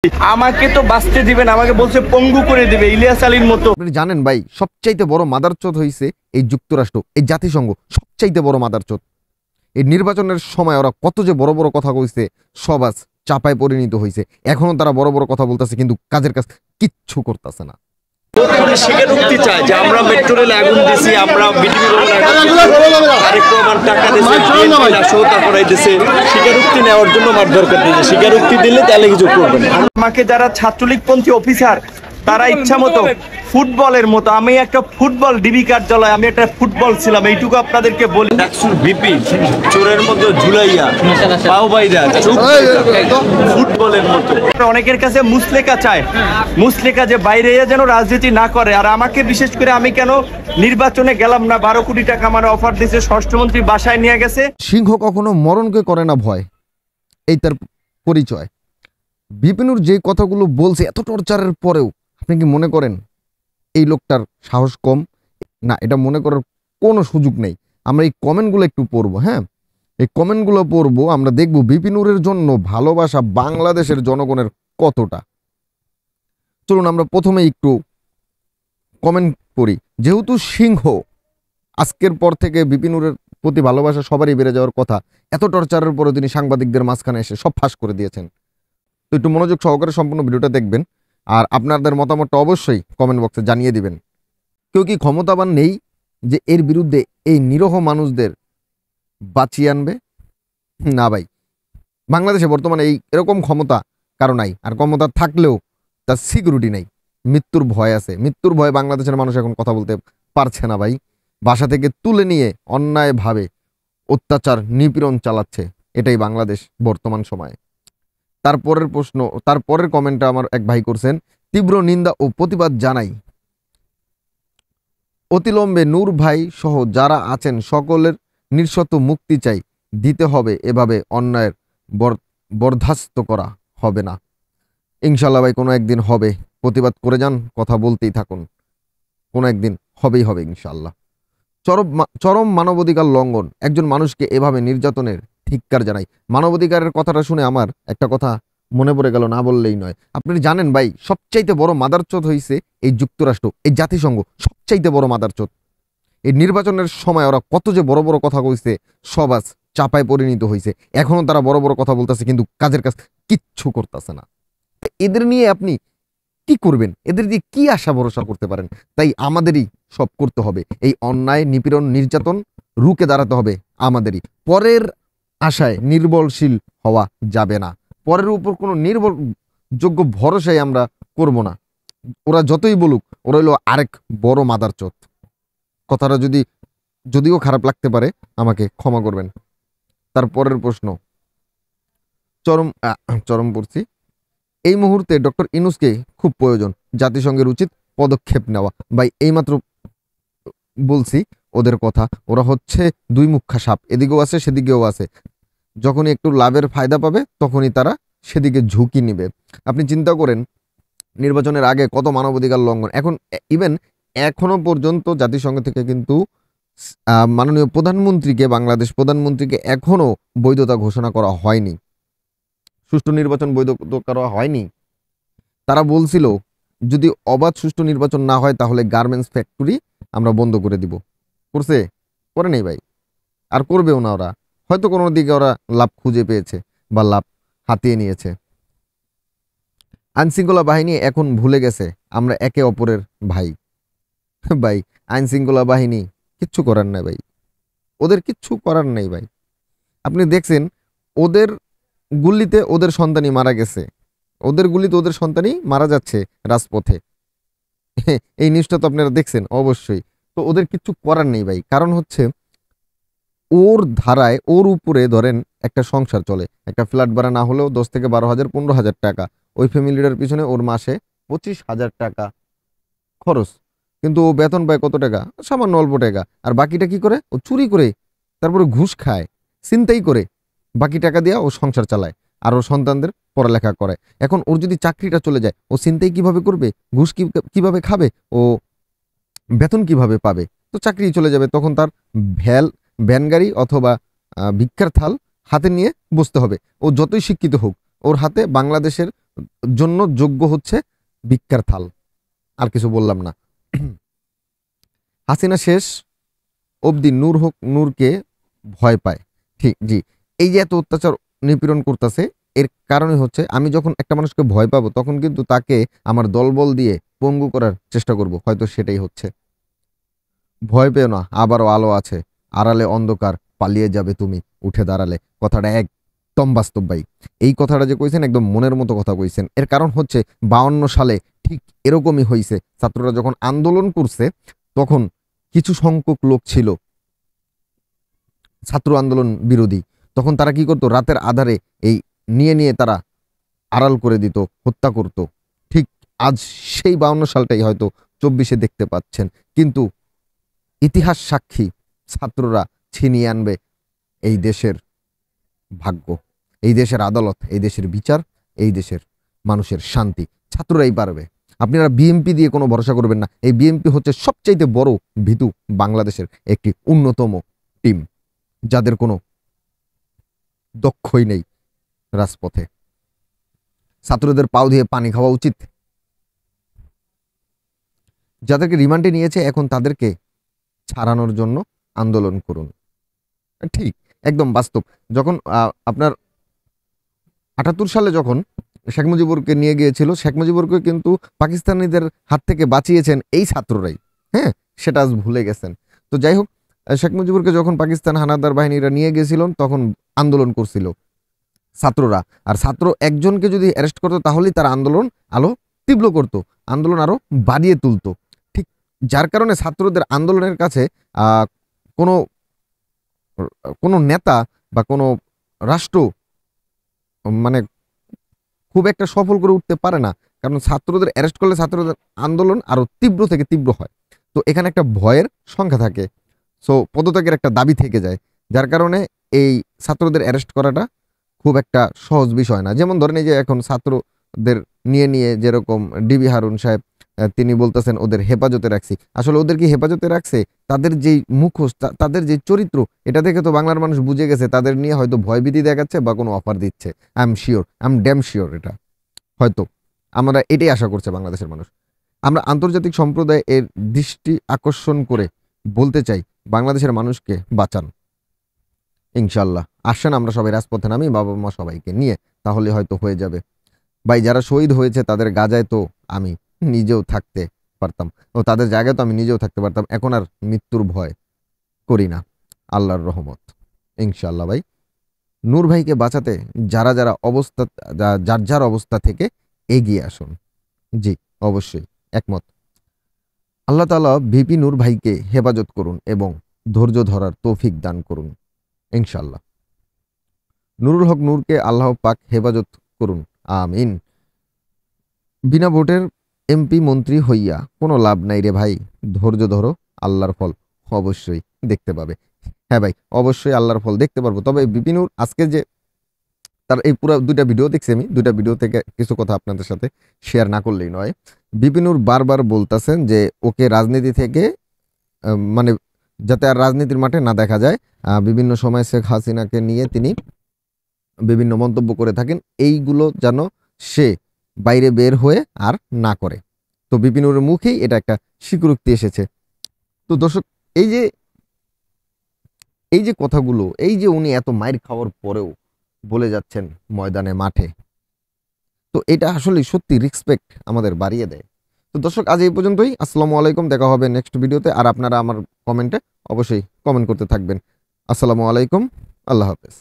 আমাকে তো বাঁচতে দিবেন, আমাকে বলছে পঙ্গু করে দিবে ইলিয়াস আলীর মতো। আপনি জানেন ভাই, সবচাইতে বড় মাদারচোদ হইছে এই যুক্তরাষ্ট্র, এই জাতিসংঘ সবচাইতে বড় মাদারচোদ। এই নির্বাচনের সময় ওরা কত যে বড় বড় কথা কইছে, সব আজ চাপায় পরিণত হয়েছে। এখনো তারা বড় বড় কথা বলতেছে, কিন্তু কাজের কাজ কিচ্ছু করতেছে না। স্বীকারোক্তি চায় যে আমরা মেট্রো রেলে আগুন দিছি, আমরা স্বীকারোক্তি নেওয়ার জন্য মার দরকার দিয়েছে। স্বীকারোক্তি দিলে তাহলে কিছু করবেন। আমাকে যারা ছাত্রলীগপন্থী অফিসার তারা ইচ্ছা মতো ফুটবলের মতো, আমি একটা ফুটবল ডিবি কার্যালয়, আমি একটা ফুটবল ছিলাম, এইটুকু আপনাদেরকে বলি। ডাকসুর ভিপি চোরের মধ্যে ঝুলাইয়া পাও বাইরা ফুটবলের মতো। অনেকের কাছে মুসলেকা চায়, মুসলেকা যে বাইরে যেন রাজনীতি না করে। আর আমাকে বিশেষ করে আমি কেন নির্বাচনে গেলাম না, 12 কোটি টাকা আমার অফার দিয়েছে, স্বরাষ্ট্রমন্ত্রী বাসায় নিয়ে গেছে। সিংহ কখনো মরণকে করে না ভয়, এই তার পরিচয়। বিপিনুর যে কথাগুলো বলছে এত টর্চারের পরেও, আপনি কি মনে করেন এই লোকটার সাহস কম? না, এটা মনে করার কোনো সুযোগ নেই। আমরা এই কমেন্টগুলো একটু পড়বো। হ্যাঁ, এই কমেন্টগুলো পড়বো, আমরা দেখব বিপিনুরের জন্য ভালোবাসা বাংলাদেশের জনগণের কতটা। চলুন আমরা প্রথমে একটু কমেন্ট পড়ি। যেহেতু সিংহ, আজকের পর থেকে বিপিনুরের প্রতি ভালোবাসা সবারই বেড়ে যাওয়ার কথা। এত টর্চারের পরে তিনি সাংবাদিকদের মাঝখানে এসে সব ফাঁস করে দিয়েছেন। তো একটু মনোযোগ সহকারে সম্পূর্ণ ভিডিওটা দেখবেন, আর আপনাদের মতামতটা অবশ্যই কমেন্ট বক্সে জানিয়ে দিবেন। কেউ কি ক্ষমতাবান নেই যে এর বিরুদ্ধে এই নিরহ মানুষদের বাঁচিয়ে আনবে? না ভাই, বাংলাদেশে বর্তমানে এরকম ক্ষমতা কারো নাই। আর ক্ষমতা থাকলেও তার সিকিউরিটি নেই, মৃত্যুর ভয় আছে। মৃত্যুর ভয়ে বাংলাদেশের মানুষ এখন কথা বলতে পারছে না ভাই। বাসা থেকে তুলে নিয়ে অন্যায়ভাবে অত্যাচার নিপীড়ন চালাচ্ছে, এটাই বাংলাদেশ বর্তমান সময়ে। তারপরের কমেন্টটা আমার এক ভাই করছেন, তীব্র নিন্দা ও প্রতিবাদ জানাই। অতিলম্বে নূর ভাই সহ যারা আছেন সকলের নিঃশর্ত মুক্তি চাই, দিতে হবে, এভাবে অন্যায়ের বরদাস্ত করা হবে না। ইনশাল্লাহ ভাই, কোনো একদিন হবে। প্রতিবাদ করে যান, কথা বলতেই থাকুন, কোনো একদিন হবেই হবে ইনশাল্লাহ। চরম মানবাধিকার লঙ্ঘন, একজন মানুষকে এভাবে নির্যাতনের ধিক্কার জানাই। মানবাধিকারের কথাটা শুনে আমার একটা কথা মনে পড়ে গেল, না বললেই নয়। আপনি জানেন ভাই, সবচাইতে বড় মাদারচোদ হইছে এই যুক্তরাষ্ট্র, এই জাতিসংঘ সবচাইতে বড় মাদারচোদ। এই নির্বাচনের সময় ওরা কত যে বড় বড় কথা কইছে, সব আজ চাপায় পরিণত হয়েছে। এখনো তারা বড় বড় কথা বলতেছে, কিন্তু কাজের কাজ কিচ্ছু করতেছে না। এদের নিয়ে আপনি কি করবেন? এদের দিয়ে কি আশা ভরসা করতে পারেন? তাই আমাদেরই সব করতে হবে। এই অন্যায়, নিপীড়ন, নির্যাতন রুখে দাঁড়াতে হবে আমাদেরই। পরের আশায় নির্ভরশীল হওয়া যাবে না। পরের উপর কোনো নির্ভরযোগ্য ভরসাই আমরা করব না। ওরা যতই বলুক, ওরা হলো আরেক বড় মাদারচোদ। কথাটা যদিও খারাপ লাগতে পারে, আমাকে ক্ষমা করবেন। তারপরের প্রশ্ন, চরম পড়ছি। এই মুহূর্তে ডক্টর ইউনূসকে খুব প্রয়োজন, জাতিসংঘের উচিত পদক্ষেপ নেওয়া। ভাই, এইমাত্র বলছি ওদের কথা। ওরা হচ্ছে দুই মুখা সাপ, এদিকেও আছে সেদিকেও আছে। যখনই একটু লাভের ফায়দা পাবে তখনই তারা সেদিকে ঝুঁকি নিবে। আপনি চিন্তা করেন, নির্বাচনের আগে কত মানবাধিকার লঙ্ঘন। এখনো পর্যন্ত জাতিসংঘ থেকে কিন্তু মাননীয় প্রধানমন্ত্রীকে, বাংলাদেশ প্রধানমন্ত্রীকে এখনো বৈধতা ঘোষণা করা হয়নি, সুষ্ঠু নির্বাচন বৈধ করা হয়নি। তারা বলছিল যদি অবাধ সুষ্ঠু নির্বাচন না হয় তাহলে গার্মেন্টস ফ্যাক্টরি আমরা বন্ধ করে দিব। করে নেই ভাই, আর করবেও না। ওরা হয়তো কোনো দিকে ওরা লাভ খুঁজে পেয়েছে বা লাভ হাতিয়ে নিয়েছে। আইনশৃঙ্খলা বাহিনী এখন ভুলে গেছে আমরা একে অপরের ভাই। ভাই, আইনশৃঙ্খলা বাহিনী কিচ্ছু করার নাই ভাই, ওদের কিচ্ছু করার নেই ভাই। আপনি দেখছেন ওদের গুলিতে ওদের সন্তানই মারা গেছে, ওদের গুলিতে ওদের সন্তানই মারা যাচ্ছে রাজপথে। এই নিউজটা তো আপনারা দেখছেন অবশ্যই। তো ওদের কিচ্ছু করার নেই ভাই, কারণ হচ্ছে ওর ধারায়, ওর উপরে ধরেন একটা সংসার চলে। একটা ফ্ল্যাট ভাড়া না হলেও 10 থেকে 12,000, 15,000 টাকা। ওই ফ্যামিলিটার পিছনে ওর মাসে 25,000 টাকা খরচ। কিন্তু ও বেতন পায় কত টাকা? সামান্য অল্প টাকা। আর বাকিটা কি করে? ও চুরি করে, তারপরে ঘুষ খায়, ছিনতাই করে, বাকি টাকা দিয়ে ও সংসার চালায় আর ওর সন্তানদের পড়ালেখা করে। এখন ওর যদি চাকরিটা চলে যায়, ও ছিনতাই কিভাবে করবে? ঘুষ কিভাবে খাবে? ও বেতন কিভাবে পাবে? তো চাকরি চলে যাবে। তখন তার ভ্যান গাড়ি অথবা ভিক্ষার থাল হাতে নিয়ে বসতে হবে। ও যতই শিক্ষিত হোক, ওর হাতে বাংলাদেশের জন্য যোগ্য হচ্ছে ভিক্ষার থাল। আর কিছু বললাম না। হাসিনা শেষ অবধি নূর হোক নূরকে ভয় পায়। ঠিক, জি। এই যে এত অত্যাচার নিপীড়ন করতেছে, এর কারণে হচ্ছে আমি যখন একটা মানুষকে ভয় পাবো তখন কিন্তু তাকে আমার দলবল দিয়ে পঙ্গু করার চেষ্টা করব। হয়তো সেটাই হচ্ছে। ভয় পেও না, আবারও আলো আছে, আড়ালে অন্ধকার, পালিয়ে যাবে তুমি উঠে দাঁড়ালে। কথাটা একদম বাস্তব ভাই। এই কথাটা যে কইছেন একদম মনের মতো কথা কইছেন। এর কারণ হচ্ছে 52 সালে ঠিক এরকমই হয়েছে। ছাত্ররা যখন আন্দোলন করছে তখন কিছু সংখ্যক লোক ছিল ছাত্র আন্দোলন বিরোধী। তখন তারা কি করতো, রাতের আধারে এই নিয়ে নিয়ে তারা আড়াল করে দিত, হত্যা করত। ঠিক আজ সেই 52 সালটাই হয়তো 24-এ দেখতে পাচ্ছেন। কিন্তু ইতিহাস সাক্ষী, ছাত্ররা ছিনিয়ে আনবে এই দেশের ভাগ্য, এই দেশের আদালত, এই দেশের বিচার, এই দেশের মানুষের শান্তি। ছাত্ররাই পারবে। আপনারা বিএমপি দিয়ে কোনো ভরসা করবেন না। এই বিএমপি হচ্ছে সবচাইতে বড় ভীতু বাংলাদেশের একটি অন্যতম টিম, যাদের কোনো দক্ষই নেই রাজপথে। ছাত্রদের পাও দিয়ে পানি খাওয়া উচিত। যাদেরকে রিমান্ডে নিয়েছে এখন তাদেরকে ছাড়ানোর জন্য আন্দোলন করুন। ঠিক, একদম বাস্তব। যখন আপনার 78 সালে যখন শেখ মুজিবুরকে নিয়ে গিয়েছিল, শেখ মুজিবুরকে কিন্তু পাকিস্তানিদের হাত থেকে বাঁচিয়েছেন এই ছাত্ররাই। হ্যাঁ, সেটা আজ ভুলে গেছেন। তো যাই হোক, শেখ মুজিবুরকে যখন পাকিস্তান হানাদার বাহিনীরা নিয়ে গিয়েছিলেন তখন আন্দোলন করছিল ছাত্ররা। আর ছাত্র একজনকে যদি অ্যারেস্ট করতো তাহলেই তার আন্দোলন আরো তীব্র করত, আন্দোলন আরো বাড়িয়ে তুলতো। ঠিক, যার কারণে ছাত্রদের আন্দোলনের কাছে কোনো কোনো নেতা বা কোনো রাষ্ট্র মানে খুব একটা সফল করে উঠতে পারে না। কারণ ছাত্রদের অ্যারেস্ট করলে ছাত্রদের আন্দোলন আরো তীব্র থেকে তীব্র হয়। তো এখানে একটা ভয়ের সংখ্যা থাকে, সো পদত্যাগের একটা দাবি থেকে যায়। যার কারণে এই ছাত্রদের অ্যারেস্ট করাটা খুব একটা সহজ বিষয় না। যেমন ধরেন এই যে এখন ছাত্রদের নিয়ে নিয়ে যেরকম ডিবি হারুন সাহেব তিনি বলতেছেন ওদের হেফাজতে রাখছি। আসলে ওদের কি হেফাজতে রাখছে? তাদের যেই মুখোশ, তাদের যে চরিত্র, এটা দেখে তো বাংলার মানুষ বুঝে গেছে তাদের নিয়ে হয়তো ভয়ভীতি দেখাচ্ছে বা কোনো অফার দিচ্ছে। I am sure, I am damn sure. এটা হয়তো আমরা এটাই আশা করছে বাংলাদেশের মানুষ। আমরা আন্তর্জাতিক সম্প্রদায় এর দৃষ্টি আকর্ষণ করে বলতে চাই, বাংলাদেশের মানুষকে বাঁচান ইনশাল্লাহ। আসেন আমরা সবাই রাজপথে নামি, বাবা মা সবাইকে নিয়ে, তাহলে হয়তো হয়ে যাবে। ভাই যারা শহীদ হয়েছে তাদের গাজায় তো আমি নিজেও থাকতে পারতাম, ও তাদের জায়গায় তো আমি নিজেও থাকতে পারতাম। এখন আর মৃত্যুর ভয় করি না, আল্লাহর রহমত ইনশাল্লাহ। ভাই নূর ভাইকে বাঁচাতে যারা যারা অবস্থা, যার যার অবস্থা থেকে এগিয়ে আসুন। জি, অবশ্যই একমত। আল্লাহ তাআলা ভিপি নূর ভাইকে হেফাজত করুন এবং ধৈর্য ধরার তৌফিক দান করুন ইনশাল্লাহ। নুরুল হক নূরকে আল্লাহ পাক হেফাজত করুন, আমিন। বিনা ভোটের এমপি মন্ত্রী হইয়া কোনো লাভ নাই রে ভাই, ধৈর্য ধরো, আল্লাহর ফল অবশ্যই দেখতে পাবে। হ্যাঁ ভাই, অবশ্যই আল্লাহর ফল দেখতে পারবো। তবে বিপিনুর আজকে যে তার এই পুরো 2টা ভিডিও দেখছি আমি, 2টা ভিডিও থেকে কিছু কথা আপনাদের সাথে শেয়ার না করলেই নয়। বিপিনুর বারবার বলতেছেন যে ওকে রাজনীতি থেকে মানে যাতে আর রাজনীতির মাঠে না দেখা যায়, বিভিন্ন সময় শেখ হাসিনাকে নিয়ে তিনি বিভিন্ন মন্তব্য করে থাকেন, এইগুলো যেন সে বাইরে বের হয়ে আর না করে। তো বিপিনুরের মুখেই এটা একটা স্বীকৃতি এসেছে। তো দর্শক, এই যে কথাগুলো, এই যে উনি এত মাইর খাওয়ার পরেও বলে যাচ্ছেন ময়দানে মাঠে, তো এটা আসলে সত্যি রেসপেক্ট আমাদের বাড়িয়ে দেয়। তো দর্শক, আজ এই পর্যন্তই। আসসালামু আলাইকুম, দেখা হবে নেক্সট ভিডিওতে। আর আপনারা আমার কমেন্টে অবশ্যই কমেন্ট করতে থাকবেন। আসসালামু আলাইকুম, আল্লাহ হাফেজ।